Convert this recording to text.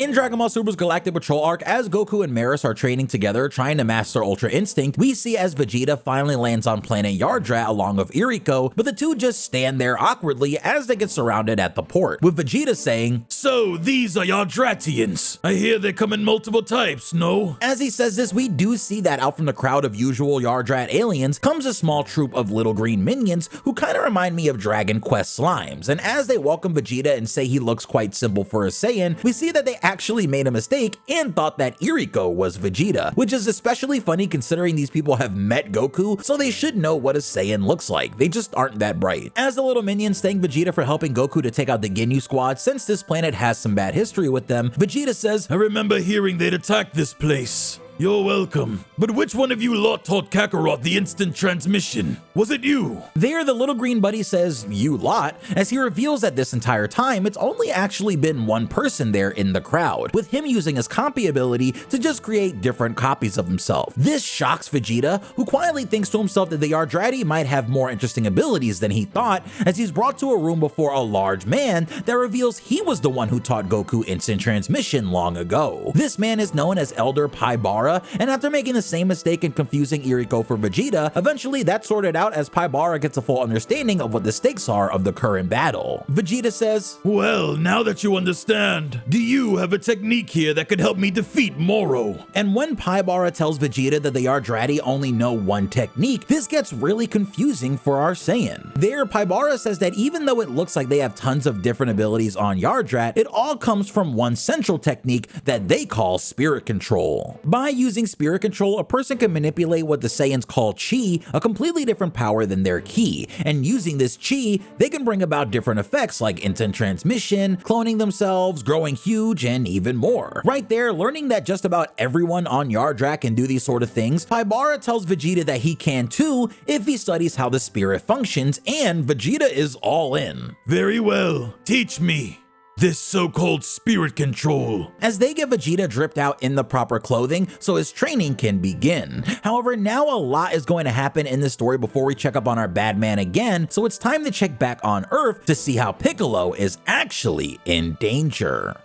In Dragon Ball Super's Galactic Patrol arc, as Goku and Merus are training together trying to master Ultra Instinct, we see as Vegeta finally lands on planet Yardrat along with Irico, but the two just stand there awkwardly as they get surrounded at the port, with Vegeta saying, "So these are Yardratians. I hear they come in multiple types, no?" As he says this, we do see that out from the crowd of usual Yardrat aliens comes a small troop of little green minions who kind of remind me of Dragon Quest slimes, and as they welcome Vegeta and say he looks quite simple for a Saiyan, we see that they actually made a mistake and thought that Irico was Vegeta, which is especially funny considering these people have met Goku, so they should know what a Saiyan looks like. They just aren't that bright. As the little minions thank Vegeta for helping Goku to take out the Ginyu Squad since this planet has some bad history with them, Vegeta says, "I remember hearing they'd attacked this place. You're welcome. But which one of you lot taught KAKAROT the instant transmission? Was it you?" There, the little green buddy says, "You lot," as he reveals that this entire time, it's only actually been one person there in the crowd, with him using his copy ability to just create different copies of himself. This shocks Vegeta, who quietly thinks to himself that the Yardrati might have more interesting abilities than he thought, as he's brought to a room before a large man that reveals he was the one who taught Goku instant transmission long ago. This man is known as Elder Paibara, and after making the same mistake and confusing Irico for Vegeta, eventually that's sorted out as Paibara gets a full understanding of what the stakes are of the current battle. Vegeta says, "Well, now that you understand, do you have a technique here that could help me defeat Moro?" And when Paibara tells Vegeta that the Yardrati only know one technique, this gets really confusing for our Saiyan. There, Paibara says that even though it looks like they have tons of different abilities on Yardrat, it all comes from one central technique that they call spirit control. By using spirit control, a person can manipulate what the Saiyans call chi, a completely different power than their ki, and using this chi, they can bring about different effects like instant transmission, cloning themselves, growing huge, and even more. Right there, learning that just about everyone on Yardrat can do these sort of things, Paibara tells Vegeta that he can too if he studies how the spirit functions, and Vegeta is all in. "Very well, teach me this so-called spirit control." As they get Vegeta dripped out in the proper clothing so his training can begin. However, now a lot is going to happen in this story before we check up on our bad man again, so it's time to check back on Earth to see how Piccolo is actually in danger.